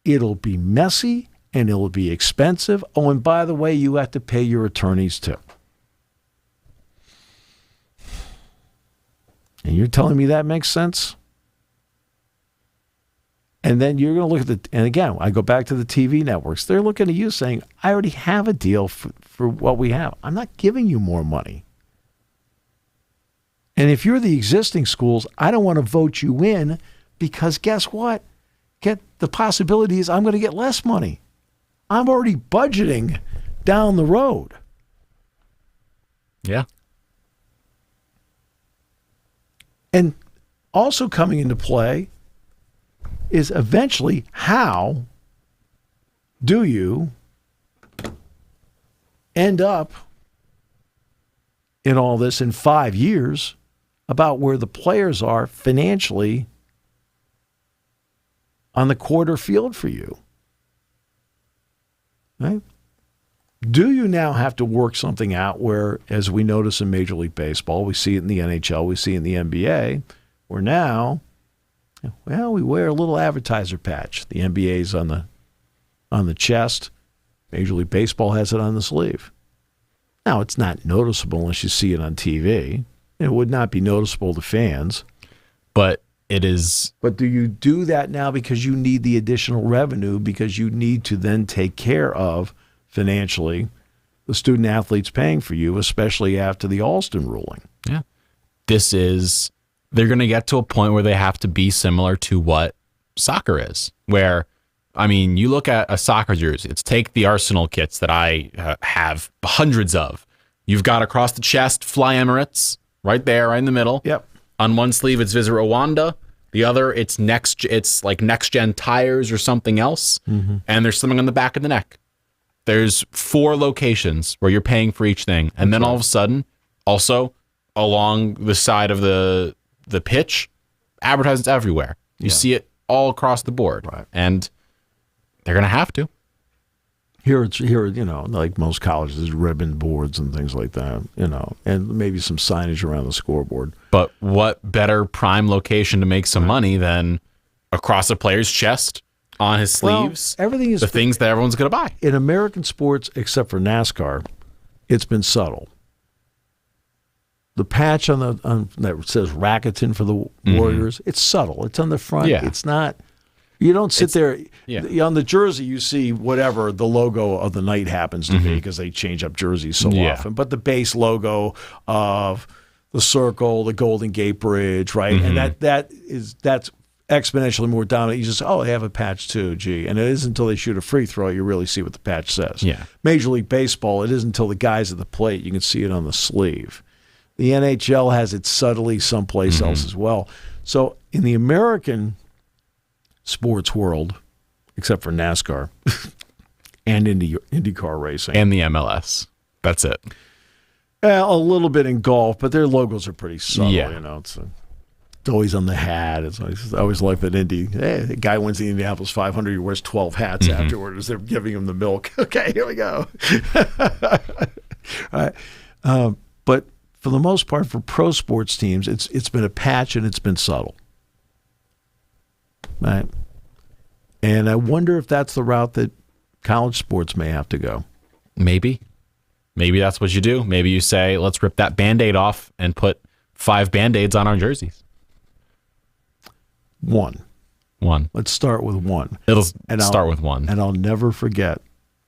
Speaker 2: It'll be messy and it'll be expensive. Oh, and by the way, you have to pay your attorneys too. And you're telling me that makes sense? And then you're going to look at and again, I go back to the TV networks. They're looking at you saying, I already have a deal for what we have. I'm not giving you more money. And if you're the existing schools, I don't want to vote you in because guess what? The possibility is I'm going to get less money. I'm already budgeting down the road.
Speaker 1: Yeah.
Speaker 2: And also coming into play is eventually how do you end up in all this in 5 years about where the players are financially on the quarter field for you? Right? Do you now have to work something out where, as we notice in Major League Baseball, we see it in the NHL, we see it in the NBA, where now, well, we wear a little advertiser patch. The NBA's on the chest. Major League Baseball has it on the sleeve. Now, it's not noticeable unless you see it on TV. It would not be noticeable to fans.
Speaker 1: But it is.
Speaker 2: But do you do that now because you need the additional revenue because you need to then take care of financially the student athletes paying for you, especially after the Alston ruling?
Speaker 1: Yeah. They're going to get to a point where they have to be similar to what soccer is, where, I mean, you look at a soccer jersey, it's take the Arsenal kits that I have hundreds of. You've got across the chest, Fly Emirates, right there, right in the middle.
Speaker 2: Yep.
Speaker 1: On one sleeve, it's Visit Rwanda. The other, it's like Next Gen Tires or something else. Mm-hmm. And there's something on the back of the neck. There's 4 locations where you're paying for each thing. And then all of a sudden, also along the side of the pitch, advertisements everywhere. You see it all across the board.
Speaker 2: Right.
Speaker 1: And they're going to have to.
Speaker 2: Here, like most colleges, there's ribbon boards and things like that, and maybe some signage around the scoreboard.
Speaker 1: But what better prime location to make some money than across a player's chest, on his sleeves?
Speaker 2: Well, everything is
Speaker 1: the things that everyone's going to buy.
Speaker 2: In American sports, except for NASCAR, it's been subtle. The patch on that says Rakuten for the Warriors, it's subtle. It's on the front.
Speaker 1: Yeah.
Speaker 2: It's not You don't sit there.
Speaker 1: Yeah.
Speaker 2: On the jersey, you see whatever the logo of the night happens to be because they change up jerseys so often. But the base logo of the circle, the Golden Gate Bridge, right? And that's exponentially more dominant. You just they have a patch too, gee. And it isn't until they shoot a free throw you really see what the patch says.
Speaker 1: Yeah.
Speaker 2: Major League Baseball, it isn't until the guy's at the plate you can see it on the sleeve. The NHL has it subtly someplace else as well. So in the American sports world, except for NASCAR and IndyCar racing.
Speaker 1: And the MLS. That's it.
Speaker 2: A little bit in golf, but their logos are pretty subtle.
Speaker 1: Yeah.
Speaker 2: You know, it's always on the hat. I always like that Indy. Hey, the guy wins the Indianapolis 500. He wears 12 hats afterward as they're giving him the milk. Okay, here we go. All right. But for the most part, for pro sports teams, it's been a patch and it's been subtle. Right. And I wonder if that's the route that college sports may have to go.
Speaker 1: Maybe that's what you do. Maybe you say, let's rip that Band-Aid off and put 5 Band-Aids on our jerseys.
Speaker 2: One. Let's start with one.
Speaker 1: Start with one.
Speaker 2: And I'll never forget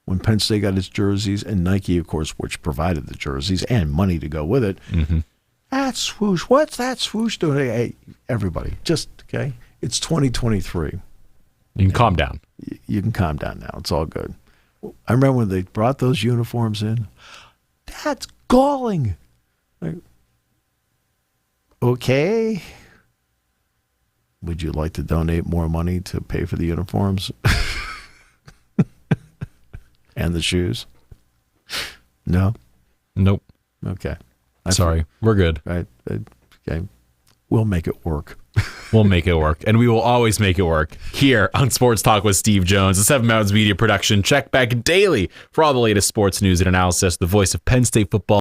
Speaker 2: when Penn State got its jerseys and Nike, of course, which provided the jerseys and money to go with it. That swoosh. What's that swoosh doing? Hey, everybody, just, okay, it's 2023.
Speaker 1: You can calm down.
Speaker 2: You can calm down now. It's all good. I remember when they brought those uniforms in. That's galling. Like, okay. Would you like to donate more money to pay for the uniforms? And the shoes? No?
Speaker 1: Nope.
Speaker 2: Okay.
Speaker 1: Sorry. We're good.
Speaker 2: Right. Okay. We'll make it work.
Speaker 1: We'll make it work. And we will always make it work here on Sports Talk with Steve Jones, a Seven Mountains Media production. Check back daily for all the latest sports news and analysis. The voice of Penn State football